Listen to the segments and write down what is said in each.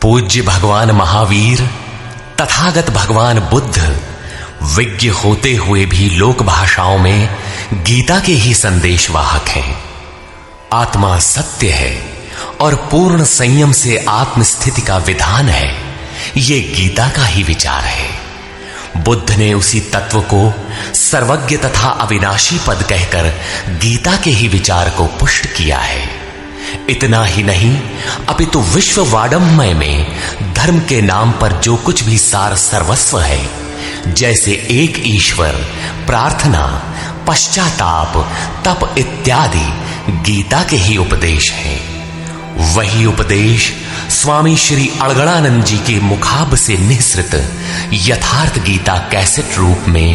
पूज्य भगवान महावीर तथागत भगवान बुद्ध विज्ञ होते हुए भी लोक भाषाओं में गीता के ही संदेशवाहक हैं। आत्मा सत्य है और पूर्ण संयम से आत्मस्थिति का विधान है, ये गीता का ही विचार है। बुद्ध ने उसी तत्व को सर्वज्ञ तथा अविनाशी पद कहकर गीता के ही विचार को पुष्ट किया है। इतना ही नहीं, अपितु विश्व वाडमय में धर्म के नाम पर जो कुछ भी सार सर्वस्व है, जैसे एक ईश्वर, प्रार्थना, पश्चाताप, तप इत्यादि गीता के ही उपदेश हैं। वही उपदेश स्वामी श्री अड़गड़ानंद जी के मुखाब से निःसृत यथार्थ गीता कैसेट रूप में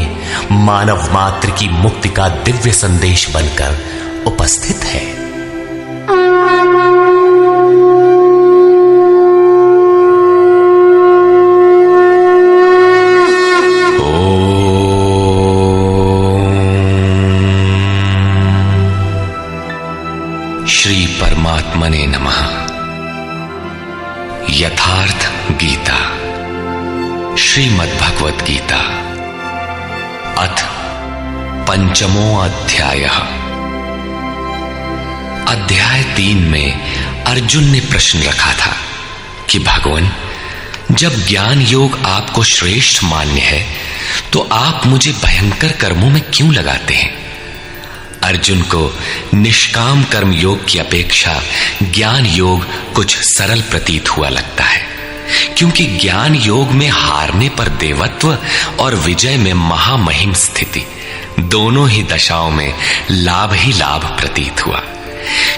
मानव मात्र की मुक्ति का दिव्य संदेश बनकर उपस्थित है। श्री परमात्मने नमः। यथार्थ गीता, श्रीमद् भगवत गीता, अथ पंचमो अध्यायः। अध्याय 3 में अर्जुन ने प्रश्न रखा था कि भगवान, जब ज्ञान योग आपको श्रेष्ठ मान्य है तो आप मुझे भयंकर कर्मों में क्यों लगाते हैं? अर्जुन को निष्काम कर्म योग की अपेक्षा ज्ञान योग कुछ सरल प्रतीत हुआ लगता है, क्योंकि ज्ञान योग में हारने पर देवत्व और विजय में महामहिम स्थिति, दोनों ही दशाओं में लाभ ही लाभ प्रतीत हुआ।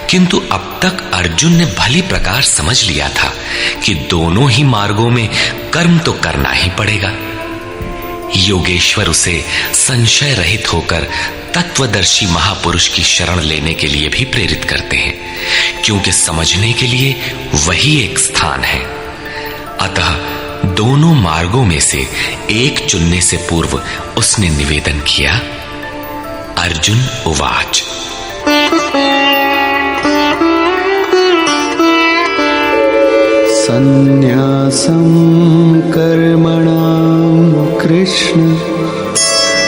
किंतु अब तक अर्जुन ने भली प्रकार समझ लिया था कि दोनों ही मार्गों में कर्म तो करना ही पड़ेगा। योगेश्वर उसे संशय रहित होकर तत्वदर्शी महापुरुष की शरण लेने के लिए भी प्रेरित करते हैं, क्योंकि समझने के लिए वही एक स्थान है। अतः दोनों मार्गों में से एक चुनने से पूर्व उसने निवेदन किया। अर्जुन उवाच। संन्यासं कर्मणां कृष्ण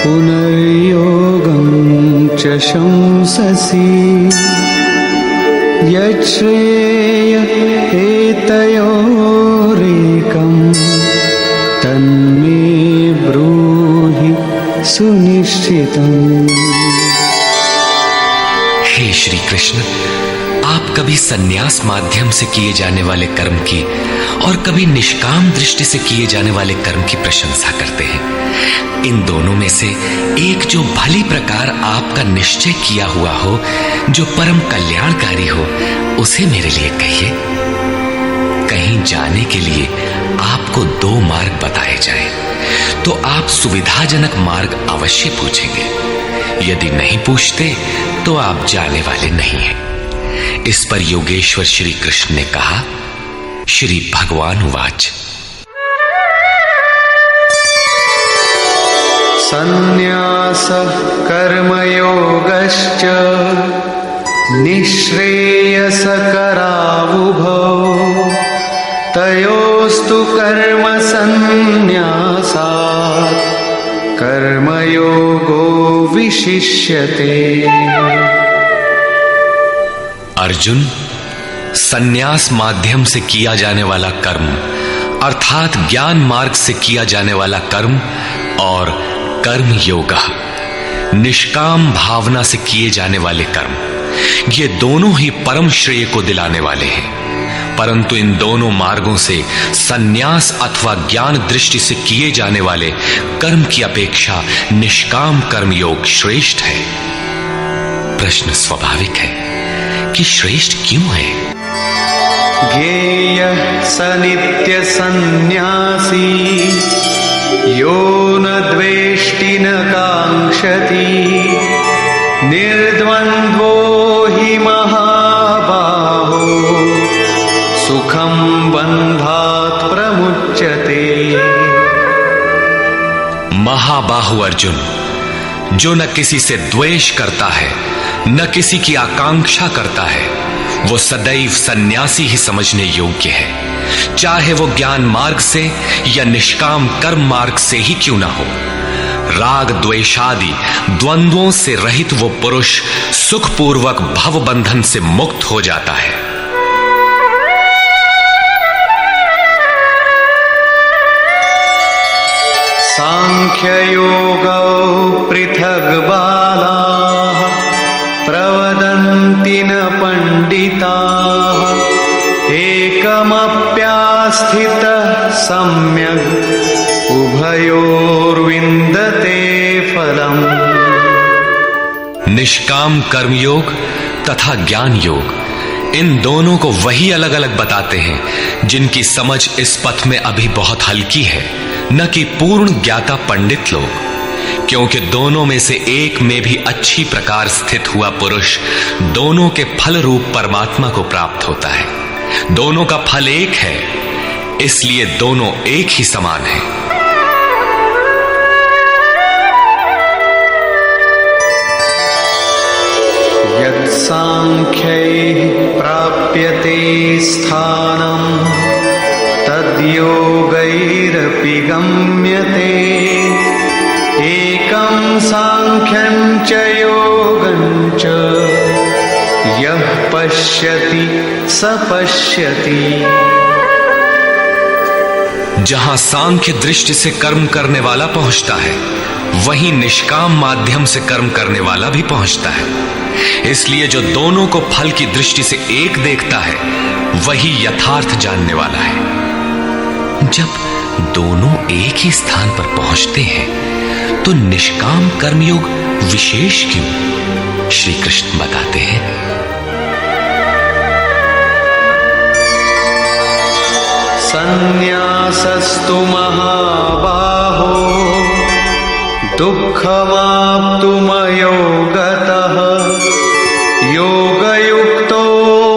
पुनर्योगं च शंससि यच्छ्रेय एतयोरेकं तन्मे ब्रूहि सुनिश्चितम्। हे श्री कृष्ण, आप कभी संन्यास माध्यम से किए जाने वाले कर्म की और कभी निष्काम दृष्टि से किए जाने वाले कर्म की प्रशंसा करते हैं। इन दोनों में से एक जो भली प्रकार आपका निश्चय किया हुआ हो, जो परम कल्याणकारी हो, उसे मेरे लिए कहिए। कहीं जाने के लिए आपको 2 मार्ग बताए जाएं, तो आप सुविधाजनक मार्ग अवश्य पूछेंगे। यदि नहीं पूछते तो आप जाने वाले नहीं हैं। इस पर योगेश्वर श्री कृष्ण ने कहा। श्री भगवान उवाच। संन्यासः कर्मयोगश्च निःश्रेयसकरावुभौ तयोस्तु कर्म संन्यासात् कर्मयोगो विशिष्यते। अर्जुन, संन्यास माध्यम से किया जाने वाला कर्म अर्थात ज्ञान मार्ग से किया जाने वाला कर्म और कर्म योग, निष्काम भावना से किए जाने वाले कर्म, ये दोनों ही परम श्रेय को दिलाने वाले हैं। परंतु इन दोनों मार्गों से संन्यास अथवा ज्ञान दृष्टि से किए जाने वाले कर्म की अपेक्षा निष्काम कर्म योग श्रेष्ठ है। प्रश्न स्वाभाविक है कि श्रेष्ठ क्यों है? ज्ञेय स नित्य सन्न्यासी यो न द्वेष्टि न कांक्षति निर्द्वन्द्वो हि महाबाहो सुखं बन्धात् प्रमुच्यते। महाबाहु अर्जुन, जो न किसी से द्वेष करता है न किसी की आकांक्षा करता है, वो सदैव सन्यासी ही समझने योग्य है, चाहे वो ज्ञान मार्ग से या निष्काम कर्म मार्ग से ही क्यों ना हो। राग द्वेषादि द्वंद्वों से रहित वो पुरुष सुखपूर्वक भव बंधन से मुक्त हो जाता है। सांख्ययोगौ पृथग् बालाः प्रवदन्ति न पंडिताः एकमप्यास्थितः सम्यक् उभयोर्विन्दते फलम्। निष्काम कर्मयोग तथा ज्ञान योग, इन दोनों को वही अलग अलग बताते हैं जिनकी समझ इस पथ में अभी बहुत हल्की है, न कि पूर्ण ज्ञाता पंडित लोग, क्योंकि दोनों में से एक में भी अच्छी प्रकार स्थित हुआ पुरुष दोनों के फल रूप परमात्मा को प्राप्त होता है। दोनों का फल एक है, इसलिए दोनों एक ही समान है। यत्सांख्यैः प्राप्यते स्थानं तद्योगैरपि गम्यते एकं सांख्यं च योगं च यः पश्यति स पश्यति। जहां सांख्य दृष्टि से कर्म करने वाला पहुंचता है, वहीं निष्काम माध्यम से कर्म करने वाला भी पहुंचता है। इसलिए जो दोनों को फल की दृष्टि से एक देखता है, वही यथार्थ जानने वाला है। जब दोनों एक ही स्थान पर पहुंचते हैं, तो निष्काम कर्मयोग विशेष क्यों? श्री कृष्ण बताते हैं, संन्यासस्तु महाबाहो दुःखमाप्तुमयो गतः योगयुक्तो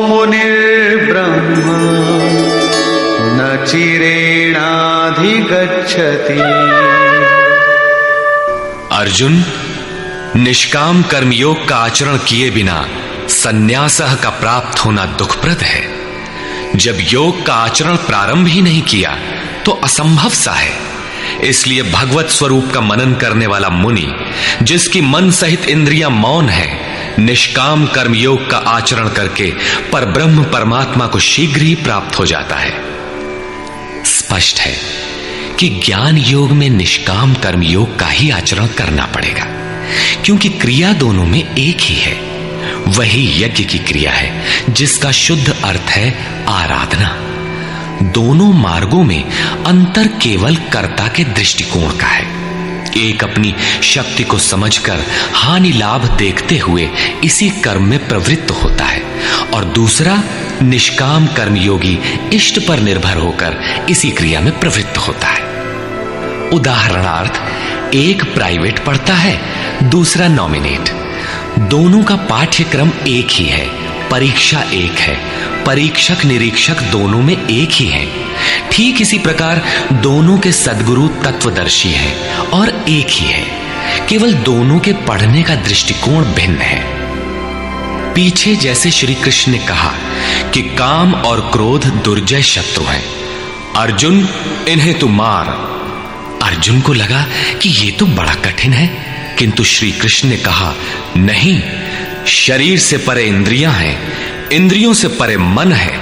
मुनिर्ब्रह्म न चिरेणाधिगच्छति। अर्जुन, निष्काम कर्मयोग का आचरण किए बिना संन्यासः का प्राप्त होना दुखप्रद है। जब योग का आचरण प्रारंभ ही नहीं किया तो असंभव सा है। इसलिए भगवत स्वरूप का मनन करने वाला मुनि, जिसकी मन सहित इंद्रियां मौन है, निष्काम कर्मयोग का आचरण करके परब्रह्म परमात्मा को शीघ्र ही प्राप्त हो जाता है। स्पष्ट है कि ज्ञान योग में निष्काम कर्मयोग का ही आचरण करना पड़ेगा, क्योंकि क्रिया दोनों में एक ही है। वही यज्ञ की क्रिया है जिसका शुद्ध अर्थ है आराधना। दोनों मार्गों में अंतर केवल कर्ता के दृष्टिकोण का है। एक अपनी शक्ति को समझकर हानि लाभ देखते हुए इसी कर्म में प्रवृत्त होता है, और दूसरा निष्काम कर्मयोगी इष्ट पर निर्भर होकर इसी क्रिया में प्रवृत्त होता है। उदाहरणार्थ, एक प्राइवेट पढ़ता है, दूसरा नॉमिनेट। दोनों का पाठ्यक्रम एक ही है, परीक्षा एक है, परीक्षक निरीक्षक दोनों में एक ही है। ठीक इसी प्रकार दोनों के सद्गुरु तत्वदर्शी हैं और एक ही है, केवल दोनों के पढ़ने का दृष्टिकोण भिन्न है। पीछे जैसे श्री कृष्ण ने कहा कि काम और क्रोध दुर्जय शत्रु हैं, अर्जुन इन्हें तू मार। अर्जुन को लगा कि ये तो बड़ा कठिन है, किंतु श्री कृष्ण ने कहा, नहीं, शरीर से परे इंद्रियां हैं, इंद्रियों से परे मन है,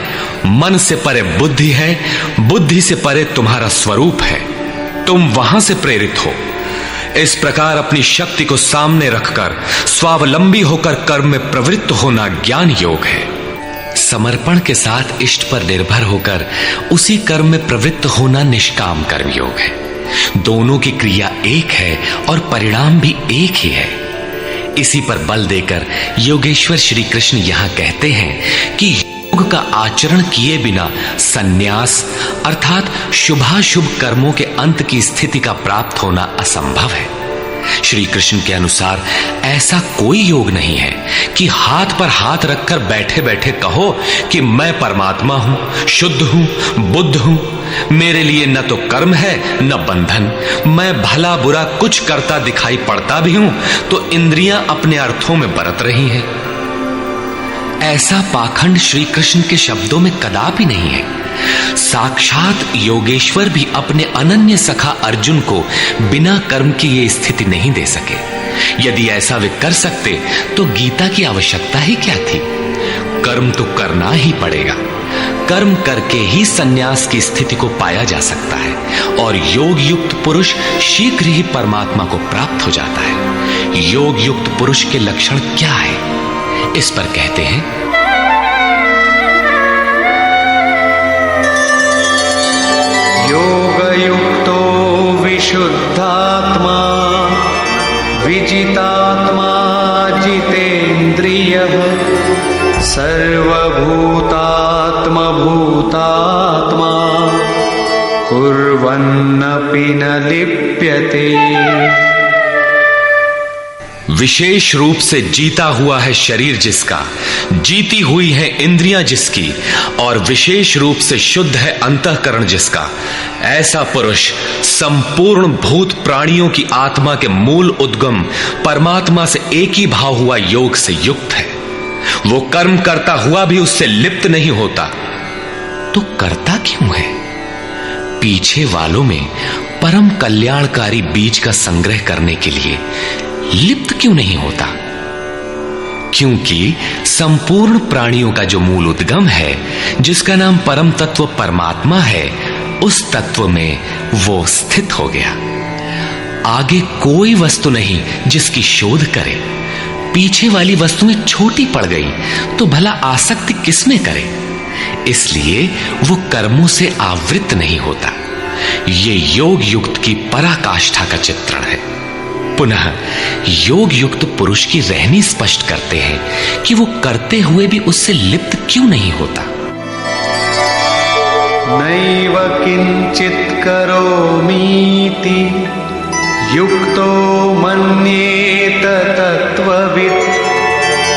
मन से परे बुद्धि है, बुद्धि से परे तुम्हारा स्वरूप है। तुम वहां से प्रेरित हो। इस प्रकार अपनी शक्ति को सामने रखकर स्वावलंबी होकर कर्म में प्रवृत्त होना ज्ञान योग है। समर्पण के साथ इष्ट पर निर्भर होकर उसी कर्म में प्रवृत्त होना निष्काम कर्म योग है। दोनों की क्रिया एक है और परिणाम भी एक ही है। इसी पर बल देकर योगेश्वर श्री कृष्ण यहां कहते हैं कि योग का आचरण किए बिना संन्यास अर्थात शुभाशुभ कर्मों के अंत की स्थिति का प्राप्त होना असंभव है। श्री कृष्ण के अनुसार ऐसा कोई योग नहीं है कि हाथ पर हाथ रखकर बैठे बैठे कहो कि मैं परमात्मा हूं, शुद्ध हूं, बुद्ध हूं, मेरे लिए न तो कर्म है न बंधन, मैं भला बुरा कुछ करता दिखाई पड़ता भी हूं तो इंद्रियां अपने अर्थों में बरत रही हैं। ऐसा पाखंड श्री कृष्ण के शब्दों में कदापि नहीं है। साक्षात योगेश्वर भी अपने अनन्य सखा अर्जुन को बिना कर्म की ये स्थिति नहीं दे सके। यदि ऐसा वे कर सकते तो गीता की आवश्यकता ही क्या थी। कर्म तो करना ही पड़ेगा। कर्म करके ही संन्यास की स्थिति को पाया जा सकता है और योग युक्त पुरुष शीघ्र ही परमात्मा को प्राप्त हो जाता है। योग युक्त पुरुष के लक्षण क्या है, इस पर कहते हैं, योगयुक्तो विशुद्धात्मा विजितात्मा जितेन्द्रियः सर्वभूतात्मा भूतात्मा कुर्वन्नपि न लिप्यते। विशेष रूप से जीता हुआ है शरीर जिसका, जीती हुई है इंद्रियां जिसकी, और विशेष रूप से शुद्ध है अंतःकरण जिसका, ऐसा पुरुष संपूर्ण भूत प्राणियों की आत्मा के मूल उद्गम परमात्मा से एक ही भाव हुआ योग से युक्त है। वो कर्म करता हुआ भी उससे लिप्त नहीं होता। तो करता क्यों है? पीछे वालों में परम कल्याणकारी बीज का संग्रह करने के लिए लिप्त क्यों नहीं होता? क्योंकि संपूर्ण प्राणियों का जो मूल उद्गम है, जिसका नाम परम तत्व परमात्मा है, उस तत्व में वो स्थित हो गया। आगे कोई वस्तु नहीं जिसकी शोध करे। पीछे वाली वस्तुएं छोटी पड़ गई तो भला आसक्ति किसमें करे? इसलिए वो कर्मों से आवृत्त नहीं होता। ये योग युक्त की पराकाष्ठा का चित्रण है। पुनः योग युक्त पुरुष की रहनी स्पष्ट करते हैं कि वो करते हुए भी उससे लिप्त क्यों नहीं होता। नैव किंचित करोमीति युक्तो मन्येत तत्त्ववित्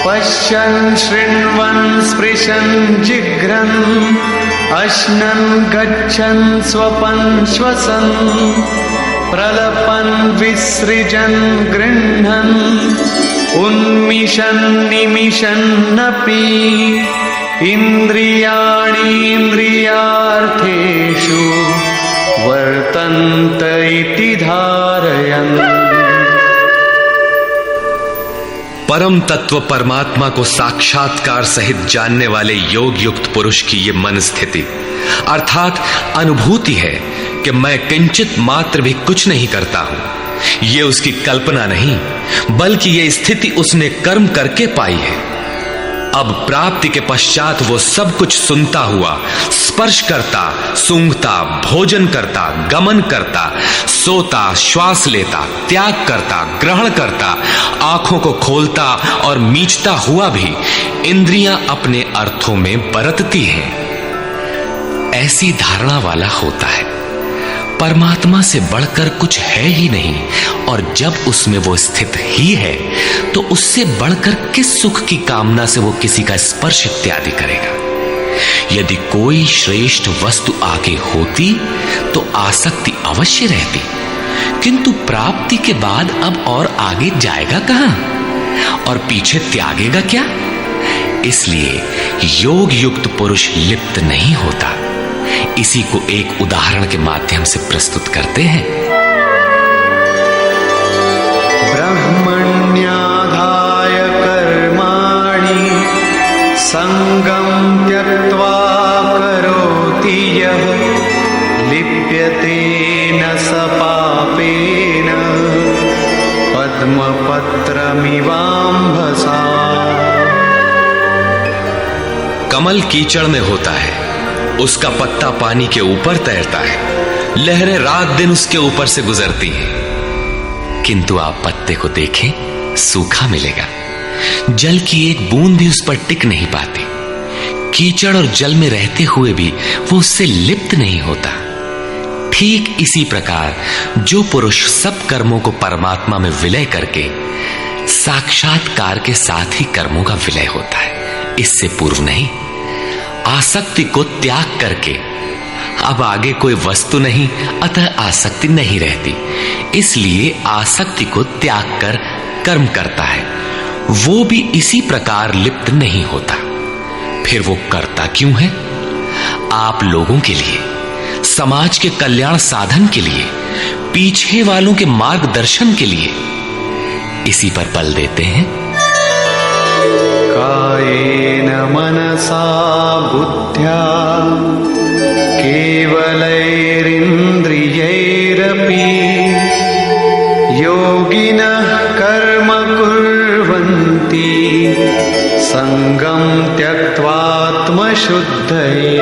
पश्यन् शृण्वन् स्पृशन् जिघ्रन् अश्नन् गच्छन् स्वपन् श्वसन् प्रलपन् विसृजन् गृह्णन् उन्मिषन् निमिषन्नपि इन्द्रियाणि इन्द्रियार्थेषु वर्तन्त इति धारयन्। परम तत्व परमात्मा को साक्षात्कार सहित जानने वाले योग युक्त पुरुष की ये मन स्थिति अर्थात अनुभूति है कि मैं किंचित मात्र भी कुछ नहीं करता हूं। ये उसकी कल्पना नहीं, बल्कि ये स्थिति उसने कर्म करके पाई है। अब प्राप्ति के पश्चात वो सब कुछ सुनता हुआ, स्पर्श करता, सूंघता, भोजन करता, गमन करता, सोता, श्वास लेता, त्याग करता, ग्रहण करता, आंखों को खोलता और मीचता हुआ भी इंद्रियां अपने अर्थों में बरतती हैं। ऐसी धारणा वाला होता है परमात्मा से बढ़कर कुछ है ही नहीं, और जब उसमें वो स्थित ही है तो उससे बढ़कर किस सुख की कामना से वो किसी का स्पर्श इत्यादि करेगा। यदि कोई श्रेष्ठ वस्तु आगे होती तो आसक्ति अवश्य रहती, किंतु प्राप्ति के बाद अब और आगे जाएगा कहां और पीछे त्यागेगा क्या? इसलिए योग युक्त पुरुष लिप्त नहीं होता। इसी को एक उदाहरण के माध्यम से प्रस्तुत करते हैं। ब्रह्मण्याधाय कर्माणि संगं त्यक्त्वा करोति यः लिप्यते न स पापेन पद्मपत्रमिवाम्भसा। कमल कीचड़ में होता है, उसका पत्ता पानी के ऊपर तैरता है, लहरें रात दिन उसके ऊपर से गुजरती हैं, किंतु आप पत्ते को देखें सूखा मिलेगा। जल की एक बूंद भी उस पर टिक नहीं पाती। कीचड़ और जल में रहते हुए भी वो उससे लिप्त नहीं होता। ठीक इसी प्रकार जो पुरुष सब कर्मों को परमात्मा में विलय करके साक्षात्कार के साथ ही कर्मों का विलय होता है, इससे पूर्व नहीं। आसक्ति को त्याग करके अब आगे कोई वस्तु नहीं, अतः आसक्ति नहीं रहती, इसलिए आसक्ति को त्याग कर कर्म करता है। वो भी इसी प्रकार लिप्त नहीं होता। फिर वो करता क्यों है? आप लोगों के लिए, समाज के कल्याण साधन के लिए, पीछे वालों के मार्गदर्शन के लिए। इसी पर बल देते हैं। कायेन मनसा बुद्ध्या केवलैरिन्द्रियैरपि योगिनः कर्म कुर्वन्ति संगं त्यक्त्वात्मशुद्धये।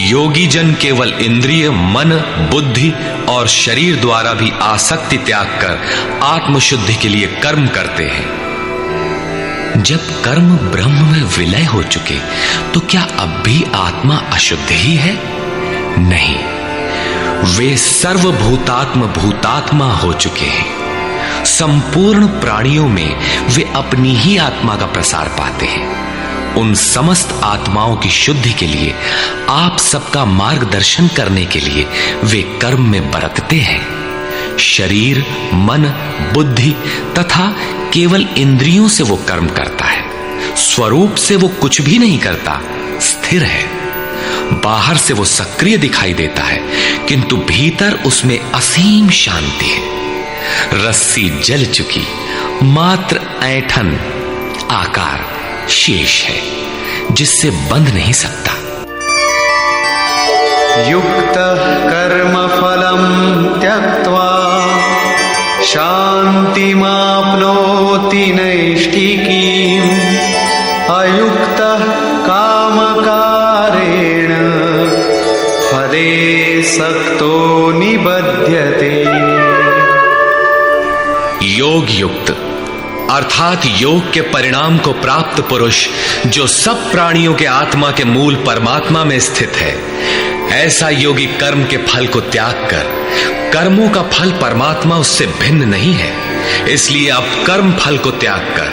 योगी जन केवल इंद्रिय, मन, बुद्धि और शरीर द्वारा भी आसक्ति त्याग कर आत्मशुद्धि के लिए कर्म करते हैं। जब कर्म ब्रह्म में विलय हो चुके तो क्या अब भी आत्मा अशुद्ध ही है? नहीं, वे सर्वभूतात्म भूतात्मा हो चुके हैं। संपूर्ण प्राणियों में वे अपनी ही आत्मा का प्रसार पाते हैं। उन समस्त आत्माओं की शुद्धि के लिए, आप सबका मार्गदर्शन करने के लिए वे कर्म में बरतते हैं। शरीर, मन, बुद्धि तथा केवल इंद्रियों से वो कर्म करता है। स्वरूप से वो कुछ भी नहीं करता, स्थिर है। बाहर से वो सक्रिय दिखाई देता है, किंतु भीतर उसमें असीम शांति है। रस्सी जल चुकी, मात्र ऐंठन आकार शेष है, जिससे बंध नहीं सकता। युक्तः कर्म फलं त्यक्त्वा शान्तिमाप्नोति नैष्ठिकीम् अयुक्तः कामकारेण फले सक्तो निबध्यते। योग युक्त अर्थात योग के परिणाम को प्राप्त पुरुष जो सब प्राणियों के आत्मा के मूल परमात्मा में स्थित है, ऐसा योगी कर्म के फल को त्याग कर, कर्मों का फल परमात्मा उससे भिन्न नहीं है, इसलिए अब कर्म फल को त्याग कर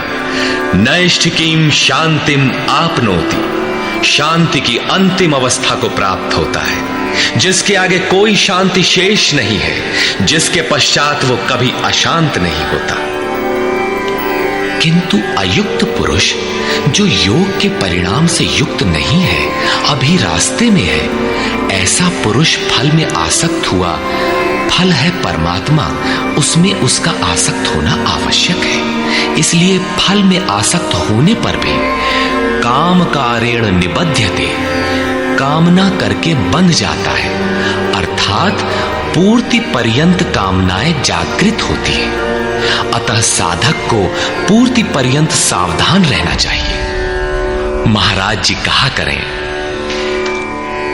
नैष्ठिकीम शांतिम आपनोति, शांति की अंतिम अवस्था को प्राप्त होता है, जिसके आगे कोई शांति शेष नहीं है, जिसके पश्चात वो कभी अशांत नहीं होता। किंतु अयुक्त पुरुष जो योग के परिणाम से युक्त नहीं है, अभी रास्ते में है, ऐसा पुरुष फल में आसक्त हुआ। फल है परमात्मा, उसमें उसका आसक्त होना आवश्यक है। इसलिए फल में आसक्त होने पर भी काम कारेण निबध्यते, कामना करके बंध जाता है, अर्थात पूर्ति पर्यंत कामनाएं जागृत होती है। अतः साधक को पूर्ति पर्यंत सावधान रहना चाहिए। महाराज जी कहा करें,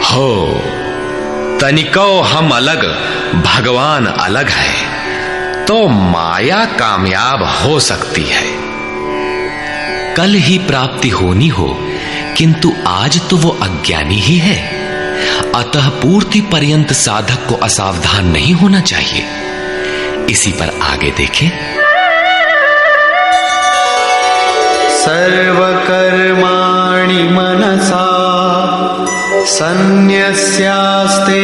हो तनिको हम अलग, भगवान अलग है, तो माया कामयाब हो सकती है। कल ही प्राप्ति होनी हो, किंतु आज तो वो अज्ञानी ही है। अतः पूर्ति पर्यंत साधक को असावधान नहीं होना चाहिए। इसी पर आगे देखें। सर्वकर्माणि मनसा सन्न्यस्यास्ते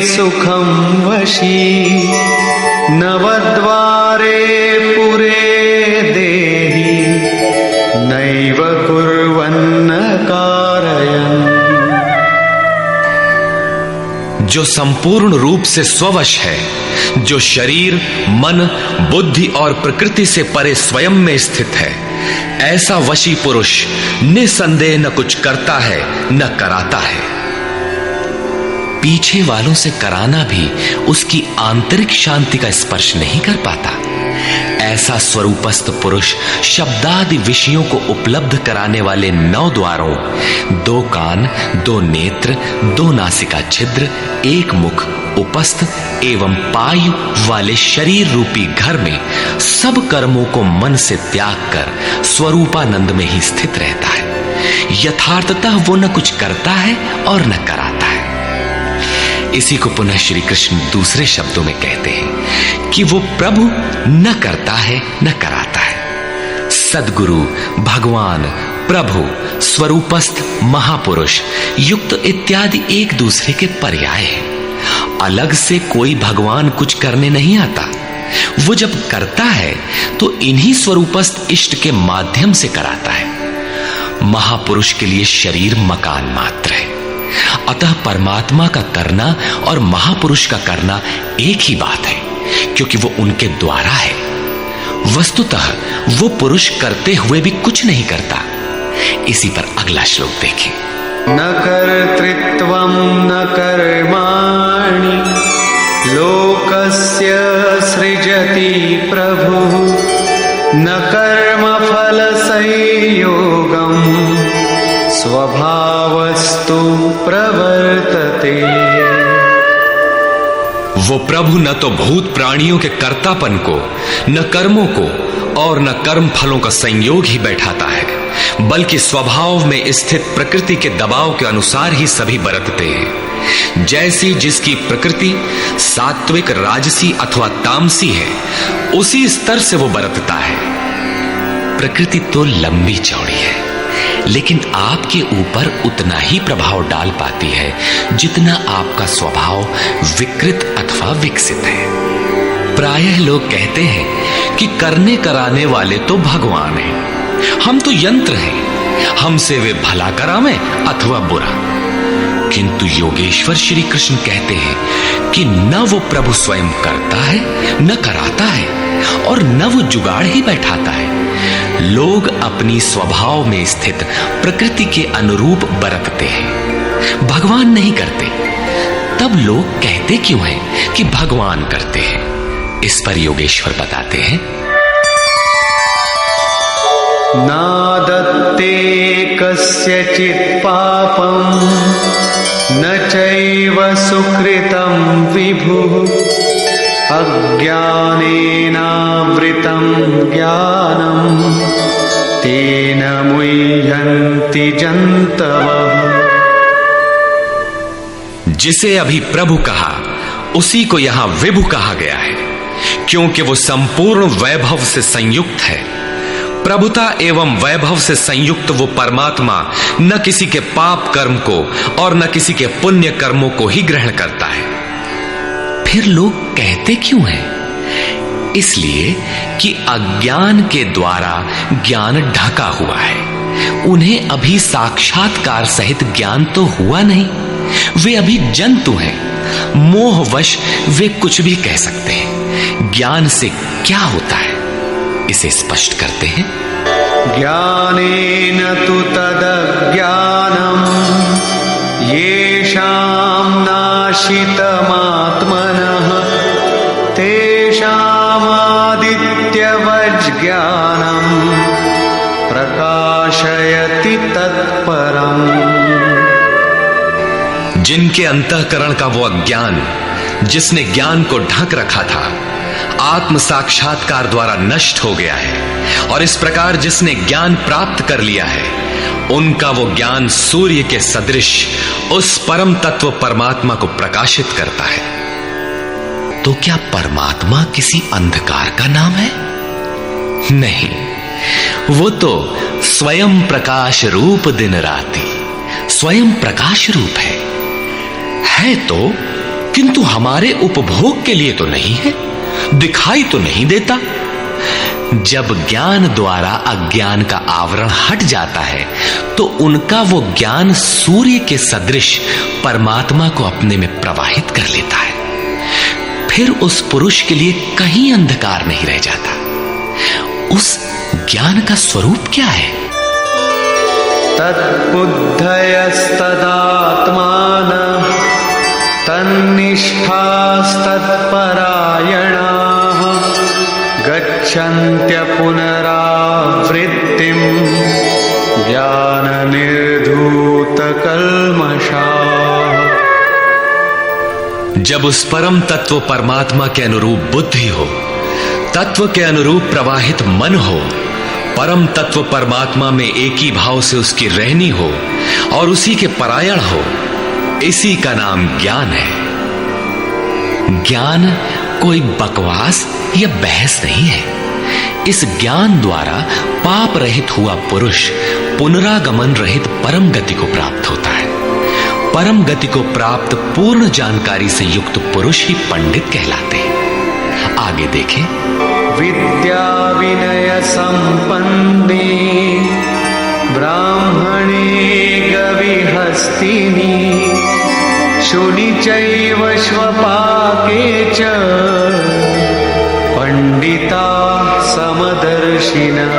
सुखं वशी नवद्वारे पुरे देहि नैव कुर्वन्न कारयन्। जो संपूर्ण रूप से स्ववश है, जो शरीर, मन, बुद्धि और प्रकृति से परे स्वयं में स्थित है, ऐसा वशी पुरुष निसंदेह न कुछ करता है न कराता है। पीछे वालों से कराना भी उसकी आंतरिक शांति का स्पर्श नहीं कर पाता। ऐसा स्वरूपस्थ पुरुष शब्दादि विषयों को उपलब्ध कराने वाले 9 द्वारों, 2 कान, 2 नेत्र, 2 नासिका छिद्र, 1 मुख, उपस्थ एवं पायु वाले शरीर रूपी घर में सब कर्मों को मन से त्याग कर स्वरूपानंद में ही स्थित रहता है। यथार्थतः वो न कुछ करता है और न कराता है। इसी को पुनः श्री कृष्ण दूसरे शब्दों में कहते हैं कि वो प्रभु न करता है न कराता है। सद्गुरु, भगवान, प्रभु, स्वरूपस्थ, महापुरुष, युक्त इत्यादि एक दूसरे के पर्याय हैं। अलग से कोई भगवान कुछ करने नहीं आता। वो जब करता है तो इन्हीं स्वरूपस्थ इष्ट के माध्यम से कराता है। महापुरुष के लिए शरीर मकान मात्र है। अतः परमात्मा का करना और महापुरुष का करना एक ही बात है, क्योंकि वो उनके द्वारा है। वस्तुतः वो पुरुष करते हुए भी कुछ नहीं करता। इसी पर अगला श्लोक देखें। न कर्तृत्वं न कर्माणि लोकस्य सृजति प्रभुः न कर्मफल संयोगं स्वभावस्तु प्रवर्तते। वो प्रभु न तो भूत प्राणियों के कर्तापन को, न कर्मों को और न कर्म फलों का संयोग ही बैठाता है, बल्कि स्वभाव में स्थित प्रकृति के दबाव के अनुसार ही सभी बरतते हैं। जैसी जिसकी प्रकृति सात्विक, राजसी अथवा तामसी है, उसी स्तर से वो बरतता है। प्रकृति तो लंबी चौड़ी है, लेकिन आपके ऊपर उतना ही प्रभाव डाल पाती है जितना आपका स्वभाव विकृत अथवा विकसित है। प्रायः लोग कहते हैं कि करने कराने वाले तो भगवान हैं, हम तो यंत्र हैं, हमसे वे भला करावें अथवा बुरा। किंतु योगेश्वर श्री कृष्ण कहते हैं कि न वो प्रभु स्वयं करता है, न कराता है और न वो जुगाड़ ही बैठाता है। लोग अपनी स्वभाव में स्थित प्रकृति के अनुरूप बरतते हैं, भगवान नहीं करते। तब लोग कहते क्यों हैं कि भगवान करते हैं? इस पर योगेश्वर बताते हैं, नादत्ते कस्यचित् पापं न चैव सुकृतं विभुः अज्ञानेनावृतं ज्ञानं तेन मुह्यन्ति जन्तवः। जिसे अभी प्रभु कहा उसी को यहां विभु कहा गया है, क्योंकि वो संपूर्ण वैभव से संयुक्त है। प्रभुता एवं वैभव से संयुक्त वो परमात्मा न किसी के पाप कर्म को और न किसी के पुण्य कर्मों को ही ग्रहण करता है। फिर लोग कहते क्यों हैं? इसलिए कि अज्ञान के द्वारा ज्ञान ढका हुआ है। उन्हें अभी साक्षात्कार सहित ज्ञान तो हुआ नहीं, वे अभी जंतु हैं। मोहवश वे कुछ भी कह सकते हैं। ज्ञान से क्या होता है, इसे स्पष्ट करते हैं। ज्ञानेन तु तदज्ञानम् येषां नाशितमात्मनः तेषामादित्यवज्ज्ञानं प्रकाशयति तत्परम्। जिनके अंतःकरण का वो अज्ञान, जिसने ज्ञान को ढक रखा था, आत्म साक्षात्कार द्वारा नष्ट हो गया है। और इस प्रकार जिसने ज्ञान प्राप्त कर लिया है, उनका वो ज्ञान सूर्य के सदृश उस परम तत्व परमात्मा को प्रकाशित करता है। तो क्या परमात्मा किसी अंधकार का नाम है? नहीं, वो तो स्वयं प्रकाश रूप दिन राति, स्वयं प्रकाश रूप है तो, किंतु हमारे उपभोग के लिए तो नहीं है, दिखाई तो नहीं देता। जब ज्ञान द्वारा अज्ञान का आवरण हट जाता है, तो उनका वो ज्ञान सूर्य के सदृश परमात्मा को अपने में प्रवाहित कर लेता है। फिर उस पुरुष के लिए कहीं अंधकार नहीं रह जाता। उस ज्ञान का स्वरूप क्या है? तद्बुद्धयस्तदात्मानः तन्निष्ठास्तत्परायणाः गच्छन्त्य पुनरावृत्तिं ज्ञाननिर्धूतकल्मषाः। जब उस परम तत्व परमात्मा के अनुरूप बुद्धि हो, तत्व के अनुरूप प्रवाहित मन हो, परम तत्व परमात्मा में एक ही भाव से उसकी रहनी हो और उसी के परायण हो, इसी का नाम ज्ञान है। ज्ञान कोई बकवास या बहस नहीं है। इस ज्ञान द्वारा पाप रहित हुआ पुरुष पुनरागमन रहित परम गति को प्राप्त होता है। परम गति को प्राप्त पूर्ण जानकारी से युक्त पुरुष ही पंडित कहलाते हैं। आगे देखें। विद्या विनय संपन्ने ब्राह्मणे गविहस्तिनि शुनि चैव श्वपाके च पंडिता समदर्शिनः।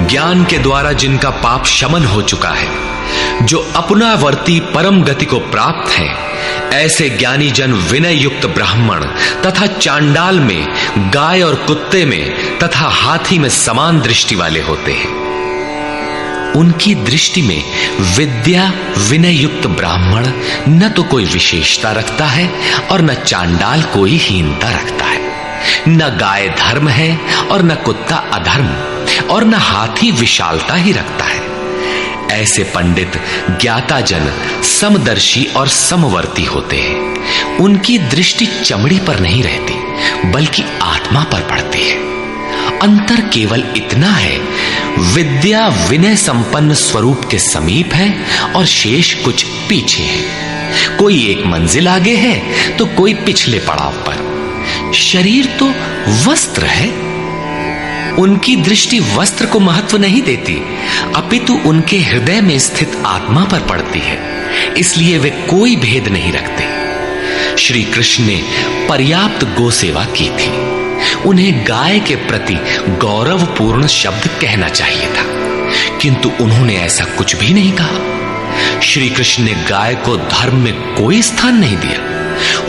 ज्ञान के द्वारा जिनका पाप शमन हो चुका है, जो अपनावर्ती परम गति को प्राप्त हैं, ऐसे ज्ञानी जन विनय युक्त ब्राह्मण तथा चांडाल में, गाय और कुत्ते में तथा हाथी में समान दृष्टि वाले होते हैं। उनकी दृष्टि में विद्या विनय युक्त ब्राह्मण न तो कोई विशेषता रखता है और न चांडाल कोई हीनता रखता है। न गाय धर्म है और न कुत्ता अधर्म, और न हाथी विशालता ही रखता है। ऐसे पंडित ज्ञाता जन समदर्शी और समवर्ती होते हैं। उनकी दृष्टि चमड़ी पर नहीं रहती बल्कि आत्मा पर पड़ती है। अंतर केवल इतना है, विद्या विनय संपन्न स्वरूप के समीप है और शेष कुछ पीछे है। कोई एक मंजिल आगे है तो कोई पिछले पड़ाव पर। शरीर तो वस्त्र है। उनकी दृष्टि वस्त्र को महत्व नहीं देती, अपितु उनके हृदय में स्थित आत्मा पर पड़ती है। इसलिए वे कोई भेद नहीं रखते। श्री कृष्ण ने पर्याप्त गो सेवा की थी। उन्हें गाय के प्रति गौरवपूर्ण शब्द कहना चाहिए था, किंतु उन्होंने ऐसा कुछ भी नहीं कहा। श्री कृष्ण ने गाय को धर्म में कोई स्थान नहीं दिया।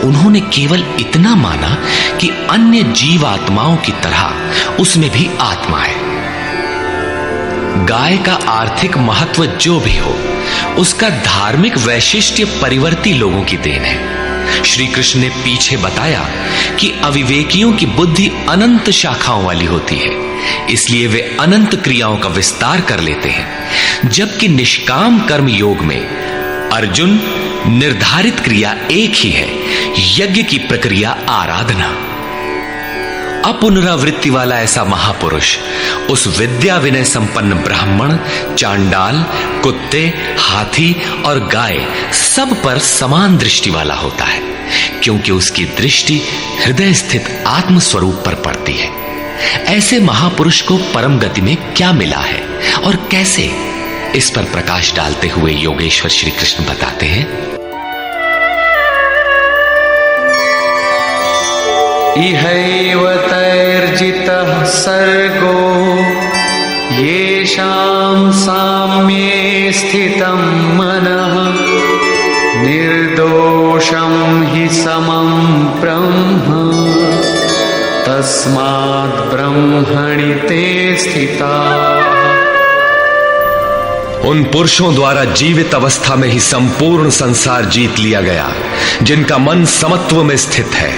उन्होंने केवल इतना माना कि अन्य जीवात्माओं की तरह उसमें भी आत्मा है। गाय का आर्थिक महत्व जो भी हो, उसका धार्मिक वैशिष्ट्य परिवर्ती लोगों की देन है। श्री कृष्ण ने पीछे बताया कि अविवेकियों की बुद्धि अनंत शाखाओं वाली होती है, इसलिए वे अनंत क्रियाओं का विस्तार कर लेते हैं। जबकि निष्काम कर्म योग में अर्जुन निर्धारित क्रिया एक ही है, यज्ञ की प्रक्रिया आराधना। अपुनरावृत्ति वाला ऐसा महापुरुष उस विद्या विनय संपन्न ब्राह्मण, चांडाल, कुत्ते, हाथी और गाय सब पर समान दृष्टि वाला होता है, क्योंकि उसकी दृष्टि हृदय स्थित आत्म स्वरूप पर पड़ती है। ऐसे महापुरुष को परम गति में क्या मिला है और कैसे, इस पर प्रकाश डालते हुए योगेश्वर श्री कृष्ण बताते हैं। इहैव तैर्जितः सर्गो येषां साम्ये स्थितं मनः निर्दोषं हि समं ब्रह्म तस्मात् ब्रह्मणि ते स्थिताः। उन पुरुषों द्वारा जीवित अवस्था में ही संपूर्ण संसार जीत लिया गया, जिनका मन समत्व में स्थित है।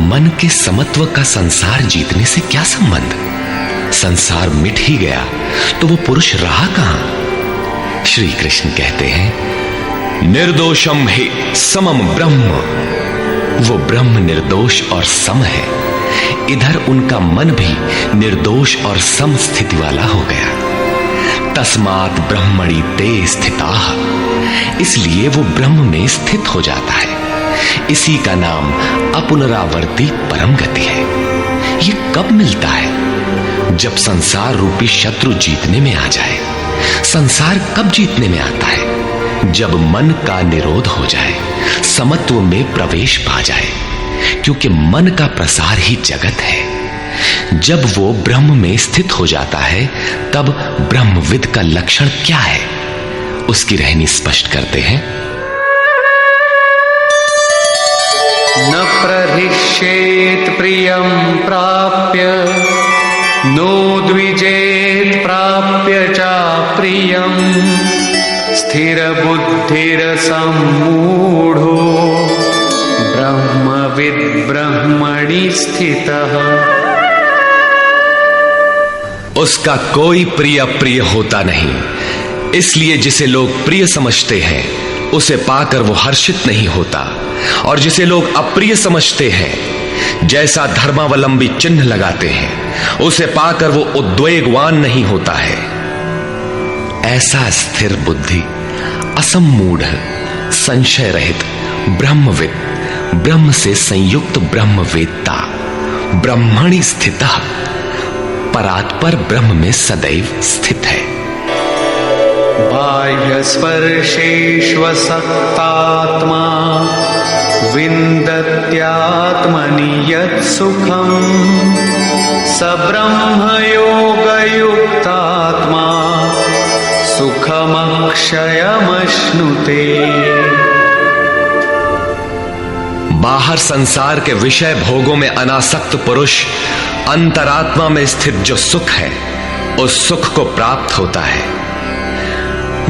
मन के समत्व का संसार जीतने से क्या संबंध? संसार मिट ही गया तो वो पुरुष रहा कहां? श्री कृष्ण कहते हैं, निर्दोषम हि समम ब्रह्म। वो ब्रह्म निर्दोष और सम है। इधर उनका मन भी निर्दोष और सम स्थिति वाला हो गया। तस्मात् ब्रह्मणि ते स्थिताः, इसलिए वो ब्रह्म में स्थित हो जाता है। इसी का नाम अपुनरावर्ती परम गति है। ये कब मिलता है? जब संसार रूपी शत्रु जीतने में आ जाए। संसार कब जीतने में आता है? जब मन का निरोध हो जाए, समत्व में प्रवेश पा जाए, क्योंकि मन का प्रसार ही जगत है। जब वो ब्रह्म में स्थित हो जाता है, तब ब्रह्मविद का लक्षण क्या है, उसकी रहनी स्पष्ट करते हैं। न प्रहिष्येत् प्रियं प्राप्य नो द्विजेत् प्राप्य चाप्रियं स्थिरबुद्धिरसम्मूढो ब्रह्मविद् ब्रह्मणि स्थितः। उसका कोई प्रिय अप्रिय होता नहीं, इसलिए जिसे लोग प्रिय समझते हैं उसे पाकर वो हर्षित नहीं होता, और जिसे लोग अप्रिय समझते हैं, जैसा धर्मावलंबी चिन्ह लगाते हैं, उसे पाकर वो उद्वेगवान नहीं होता है। ऐसा स्थिर बुद्धि, असम्मूढ़, संशय रहित ब्रह्मविद, ब्रह्म से संयुक्त ब्रह्मवेत्ता, ब्रह्मणि स्थितः, परात्पर ब्रह्म में सदैव स्थित है। बाह्यस्पर्शेष्वसक्तात्मा विन्दत्यात्मनि यत् सुखम् स ब्रह्मयोगयुक्तात्मा सुखमक्षयमश्नुते। बाहर संसार के विषय भोगों में अनासक्त पुरुष अंतरात्मा में स्थित जो सुख है उस सुख को प्राप्त होता है।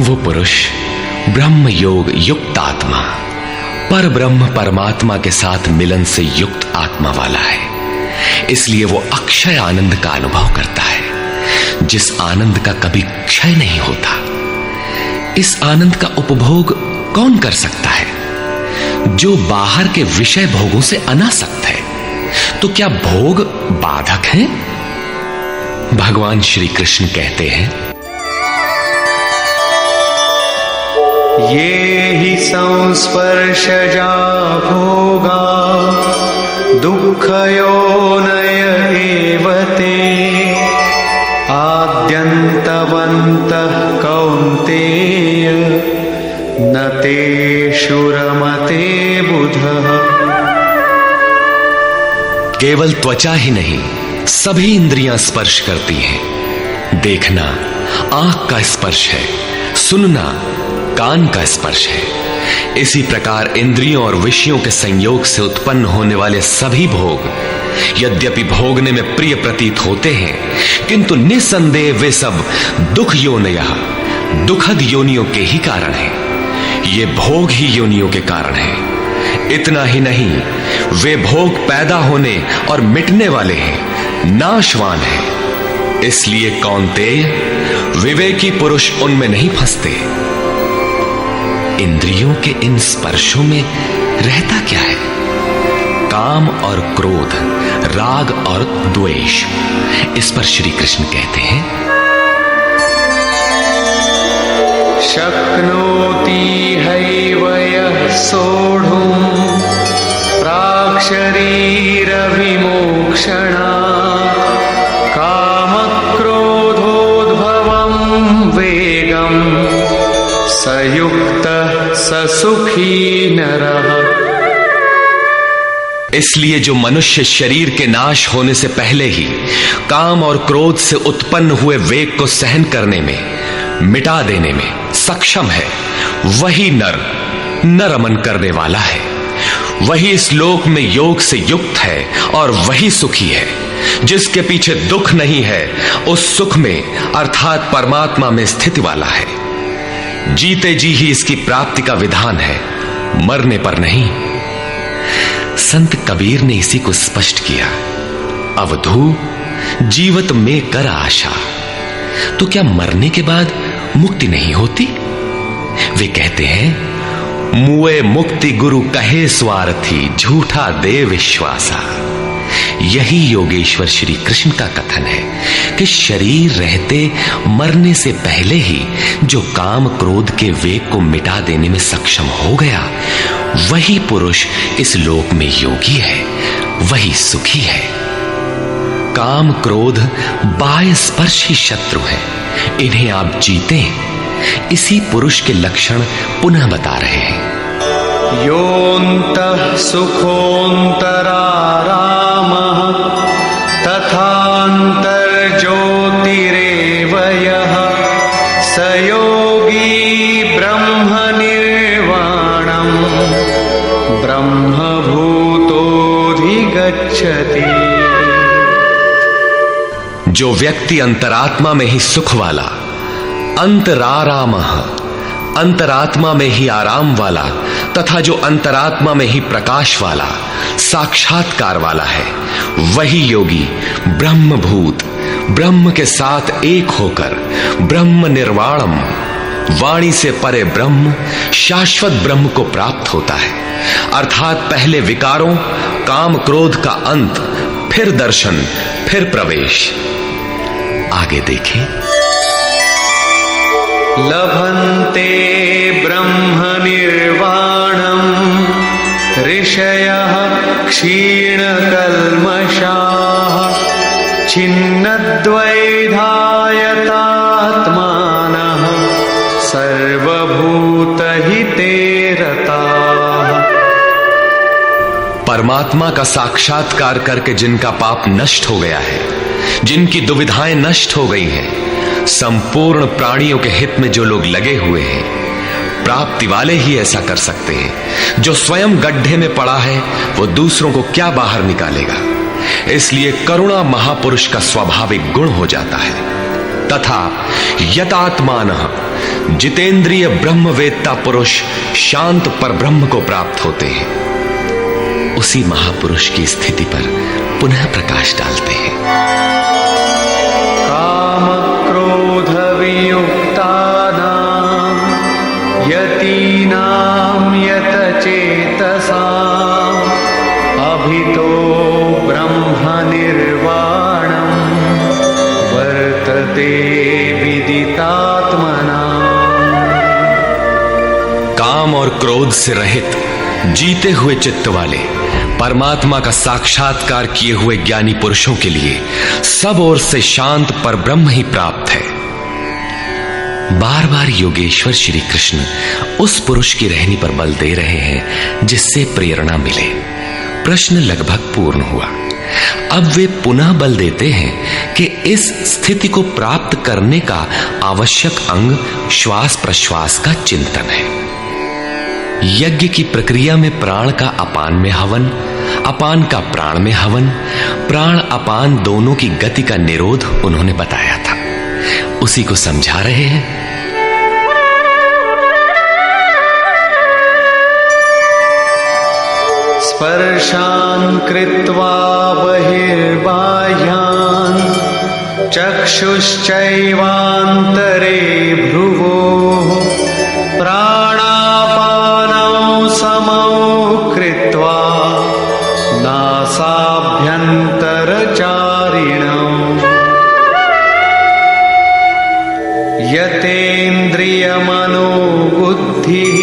वो पुरुष ब्रह्म योग युक्त आत्मा, पर ब्रह्म परमात्मा के साथ मिलन से युक्त आत्मा वाला है। इसलिए वो अक्षय आनंद का अनुभव करता है, जिस आनंद का कभी क्षय नहीं होता। इस आनंद का उपभोग कौन कर सकता है? जो बाहर के विषय भोगों से अनासक्त है। तो क्या भोग बाधक हैं? भगवान श्री कृष्ण कहते हैं, ये हि संस्पर्शजा भोगा दुःखयोनय एव ते आद्यन्तवन्तः कौन्तेय न तेषु रमते बुधः। केवल त्वचा ही नहीं, सभी इंद्रियां स्पर्श करती हैं। देखना आंख का स्पर्श है, सुनना कान का स्पर्श है। इसी प्रकार इंद्रियों और विषयों के संयोग से उत्पन्न होने वाले सभी भोग यद्यपि भोगने में प्रिय प्रतीत होते हैं, किंतु निसंदेह वे सब दुख योनयः, दुखद योनियों के ही कारण हैं। ये भोग ही योनियों के कारण हैं। इतना ही नहीं, वे भोग पैदा होने और मिटने वाले हैं, नाशवान हैं। इसलिए कौन्तेय, विवेकी पुरुष उनमें नहीं फंसते। इंद्रियों के इन स्पर्शों में रहता क्या है? काम और क्रोध, राग और द्वेष। इस पर श्री कृष्ण कहते हैं, शक्नोति हैव यः सोढुम् प्राक्शरीरविमोक्षणात् कामक्रोधोद्भवं वेगम् स युक्तः स सुखी नरः। इसलिए जो मनुष्य शरीर के नाश होने से पहले ही काम और क्रोध से उत्पन्न हुए वेग को सहन करने में, मिटा देने में सक्षम है, वही नर रमन करने वाला है। वही इस लोक में योग से युक्त है और वही सुखी है। जिसके पीछे दुख नहीं है, उस सुख में अर्थात परमात्मा में स्थिति वाला है। जीते जी ही इसकी प्राप्ति का विधान है, मरने पर नहीं। संत कबीर ने इसी को स्पष्ट किया, अवधू जीवत में कर आशा। तो क्या मरने के बाद मुक्ति नहीं होती? वे कहते हैं, मुए मुक्ति गुरु कहे स्वार्थी, झूठा दे विश्वासा। यही योगेश्वर श्री कृष्ण का कथन है कि शरीर रहते मरने से पहले ही जो काम क्रोध के वेग को मिटा देने में सक्षम हो गया, वही पुरुष इस लोक में योगी है, वही सुखी है। काम क्रोध बाह्य स्पर्श ही शत्रु है, इन्हें आप जीते। इसी पुरुष के लक्षण पुनः बता रहे हैं, योऽन्तः सुखोऽन्तरारामः तथान्तर्ज्योतिरेव यः स योगी ब्रह्मनिर्वाणम् ब्रह्मभूतोऽधिगच्छति। जो व्यक्ति अंतरात्मा में ही सुख वाला, अंतरारामः, अंतरात्मा में ही आराम वाला, तथा जो अंतरात्मा में ही प्रकाश वाला, साक्षात्कार वाला है, वही योगी ब्रह्मभूत, ब्रह्म के साथ एक होकर ब्रह्म निर्वाणम, वाणी से परे ब्रह्म, शाश्वत ब्रह्म को प्राप्त होता है। अर्थात पहले विकारों, काम क्रोध का अंत, फिर दर्शन, फिर प्रवेश। आगे देखें, लभन्ते ब्रह्म निर्वाणम् ऋषयः क्षीणकल्मषाः छिन्नद्वैधायतात्मानः सर्वभूतहिते रताः। परमात्मा का साक्षात्कार करके जिनका पाप नष्ट हो गया है, जिनकी दुविधाएं नष्ट हो गई हैं, संपूर्ण प्राणियों के हित में जो लोग लगे हुए हैं, प्राप्ति वाले ही ऐसा कर सकते हैं। जो स्वयं गड्ढे में पड़ा है वो दूसरों को क्या बाहर निकालेगा। इसलिए करुणा महापुरुष का स्वाभाविक गुण हो जाता है। तथा यतात्मानः जितेंद्रिय ब्रह्मवेत्ता पुरुष शांत पर ब्रह्म को प्राप्त होते हैं। उसी महापुरुष की स्थिति पर पुनः प्रकाश डालते हैं। काम क्रोध वियुक्तानां यतीनां यतचेतसाम् अभितो ब्रह्म निर्वाणं वर्तते विदितात्मनाम्। काम और क्रोध से रहित जीते हुए चित्त वाले परमात्मा का साक्षात्कार किए हुए ज्ञानी पुरुषों के लिए सब ओर से शांत पर ब्रह्म ही प्राप्त है। बार बार योगेश्वर श्री कृष्ण उस पुरुष की रहनी पर बल दे रहे हैं जिससे प्रेरणा मिले। प्रश्न लगभग पूर्ण हुआ। अब वे पुनः बल देते हैं कि इस स्थिति को प्राप्त करने का आवश्यक अंग श्वास प्रश्वास का चिंतन है। यज्ञ की प्रक्रिया में प्राण का अपान में हवन, अपान का प्राण में हवन, प्राण अपान दोनों की गति का निरोध उन्होंने बताया था। उसी को समझा रहे हैं। स्पर्शान् कृत्वा बहिर्बाह्यान् चक्षुश्चैवान्तरे भ्रुवोः प्राणापानौ समौ कृत्वा नासाभ्यन्तरचारिणौ यतेन्द्रियमनोबुद्धिः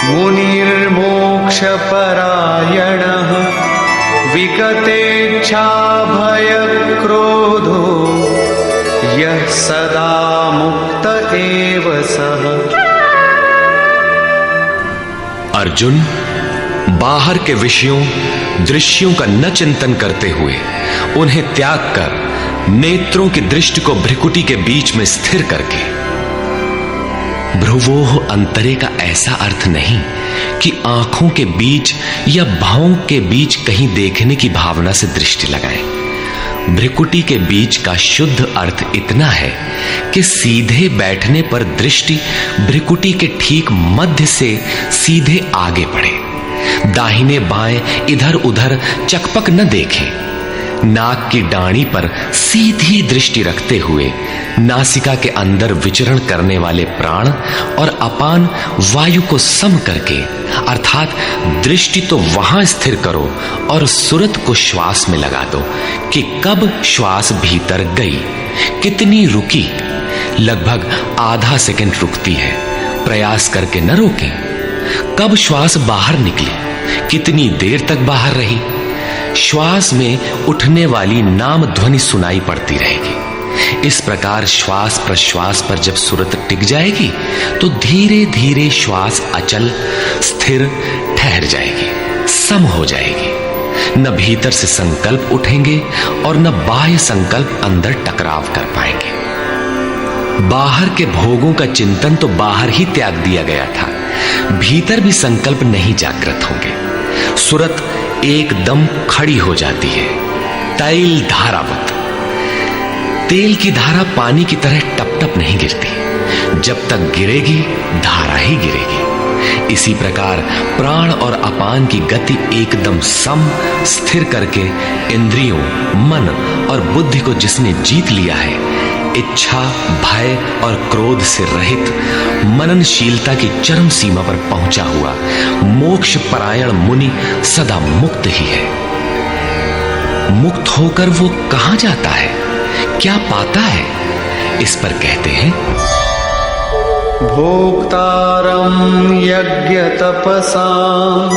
मुनिर्मोक्षपरायणः विगतेच्छाभयक्रोधो यः सदा मुक्त एव सः। अर्जुन, बाहर के विषयों दृश्यों का न चिंतन करते हुए उन्हें त्याग कर नेत्रों की दृष्टि को भ्रिकुटी के बीच में स्थिर करके, भ्रुवोः अंतरे का ऐसा अर्थ नहीं कि आंखों के बीच या भावों के बीच कहीं देखने की भावना से दृष्टि लगाएं। भ्रिकुटी के बीच का शुद्ध अर्थ इतना है कि सीधे बैठने पर दृष्टि भ्रिकुटी के ठीक मध्य से सीधे आगे बढ़े। दाहिने बाएं इधर उधर चकपक न देखें। नाक की डाणी पर सीधी दृष्टि रखते हुए नासिका के अंदर विचरण करने वाले प्राण और अपान वायु को सम करके, अर्थात दृष्टि तो वहां स्थिर करो और सुरत को श्वास में लगा दो कि कब श्वास भीतर गई, कितनी रुकी। लगभग आधा सेकंड रुकती है, प्रयास करके न रोकें। कब श्वास बाहर निकली, कितनी देर तक बाहर रही। श्वास में उठने वाली नाम ध्वनि सुनाई पड़ती रहेगी। इस प्रकार श्वास प्रश्वास पर जब सुरत टिक जाएगी तो धीरे धीरे श्वास अचल स्थिर ठहर जाएगी, सम हो जाएगी। न भीतर से संकल्प उठेंगे और न बाह्य संकल्प अंदर टकराव कर पाएंगे। बाहर के भोगों का चिंतन तो बाहर ही त्याग दिया गया था, भीतर भी संकल्प नहीं जागृत होंगे। सुरत एकदम खड़ी हो जाती है, तैल धारावत। तेल की धारा पानी की तरह टप टप नहीं गिरती, जब तक गिरेगी धारा ही गिरेगी। इसी प्रकार प्राण और अपान की गति एकदम सम स्थिर करके इंद्रियों, मन और बुद्धि को जिसने जीत लिया है, इच्छा, भय और क्रोध से रहित मननशीलता की चरम सीमा पर पहुंचा हुआ मोक्ष परायण मुनि सदा मुक्त ही है। मुक्त होकर वो कहां जाता है, क्या पाता है, इस पर कहते हैं भोक्तारं यज्ञ तपसां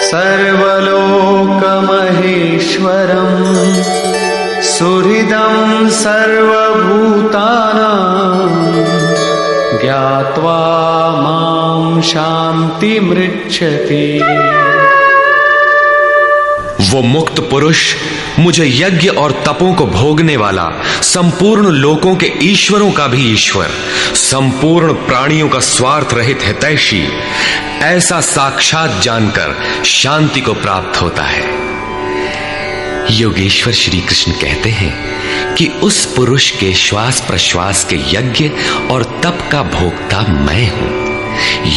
सर्वलोकमहेश्वरं सुहृदं सर्वभूतानां ज्ञात्वा मां शान्तिमृच्छति। वो मुक्त पुरुष, मुझे यज्ञ और तपों को भोगने वाला, संपूर्ण लोकों के ईश्वरों का भी ईश्वर, संपूर्ण प्राणियों का स्वार्थ रहित हितैषी, ऐसा साक्षात जानकर शांति को प्राप्त होता है। योगेश्वर श्री कृष्ण कहते हैं कि उस पुरुष के श्वास प्रश्वास के यज्ञ और तप का भोक्ता मैं हूं।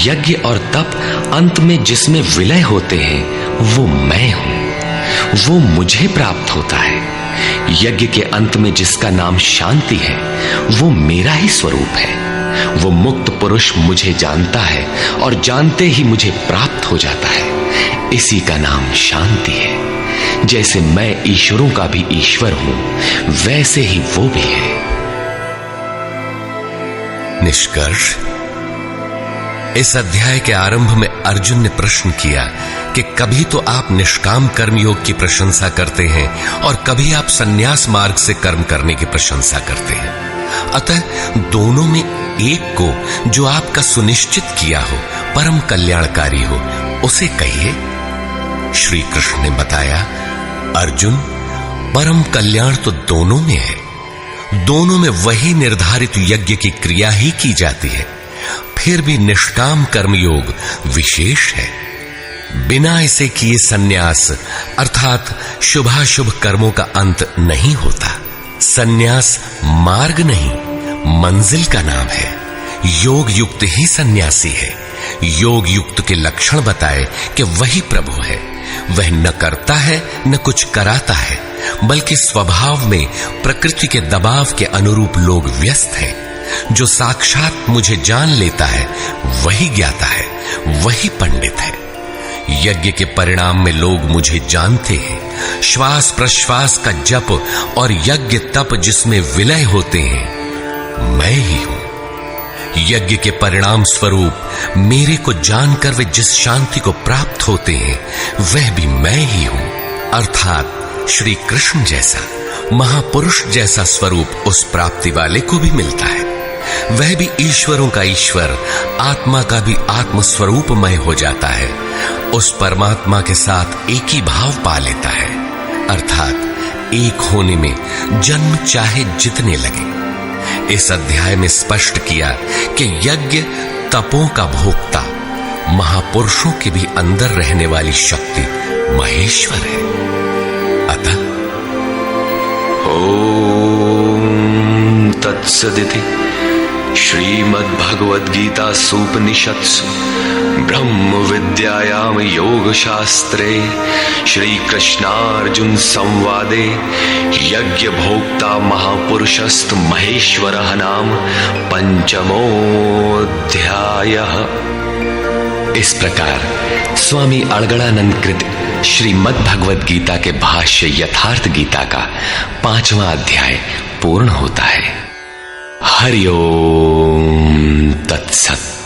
यज्ञ और तप अंत में जिसमें विलय होते हैं वो मैं हूं, वो मुझे प्राप्त होता है। यज्ञ के अंत में जिसका नाम शांति है वो मेरा ही स्वरूप है। वो मुक्त पुरुष मुझे जानता है और जानते ही मुझे प्राप्त हो जाता है। इसी का नाम शांति है। जैसे मैं ईश्वरों का भी ईश्वर हूं, वैसे ही वो भी है। निष्कर्ष, इस अध्याय के आरंभ में अर्जुन ने प्रश्न किया कि कभी तो आप निष्काम कर्म योग की प्रशंसा करते हैं और कभी आप संन्यास मार्ग से कर्म करने की प्रशंसा करते हैं। अतः दोनों में एक को जो आपका सुनिश्चित किया हो, परम कल्याणकारी हो, उसे कहिए। श्री कृष्ण ने बताया, अर्जुन, परम कल्याण तो दोनों में है। दोनों में वही निर्धारित यज्ञ की क्रिया ही की जाती है। फिर भी निष्काम कर्मयोग विशेष है। बिना इसे किए सन्यास अर्थात शुभाशुभ कर्मों का अंत नहीं होता। सन्यास मार्ग नहीं, मंजिल का नाम है। योग युक्त ही सन्यासी है। योग युक्त के लक्षण बताए कि वही प्रभु है। वह न करता है न कुछ कराता है, बल्कि स्वभाव में प्रकृति के दबाव के अनुरूप लोग व्यस्त हैं। जो साक्षात मुझे जान लेता है वही ज्ञाता है, वही पंडित है। यज्ञ के परिणाम में लोग मुझे जानते हैं। श्वास प्रश्वास का जप और यज्ञ तप जिसमें विलय होते हैं, मैं ही हूं। यज्ञ के परिणाम स्वरूप मेरे को जानकर वे जिस शांति को प्राप्त होते हैं, वह भी मैं ही हूं। अर्थात श्री कृष्ण जैसा महापुरुष जैसा स्वरूप उस प्राप्ति वाले को भी मिलता है। वह भी ईश्वरों का ईश्वर, आत्मा का भी आत्म स्वरूपमय हो जाता है। उस परमात्मा के साथ एक ही भाव पा लेता है। अर्थात एक होने में जन्म चाहे जितने लगे। इस अध्याय में स्पष्ट किया कि यज्ञ तपों का भोक्ता महापुरुषों के भी अंदर रहने वाली शक्ति महेश्वर है। अतः ओम तत्सदिति श्रीमद्भगवद्गीता सूपनिषत्सु ब्रह्म विद्यायाम योग शास्त्रे श्री कृष्णार्जुन संवादे यज्ञ भोक्ता महापुरुषस्त महेश्वरः नाम पंचमोऽध्यायः। इस प्रकार स्वामी अड़गड़ानंद कृत श्रीमद् भगवद गीता के भाष्य यथार्थ गीता का 5वां अध्याय पूर्ण होता है। हरि ओम तत्सत।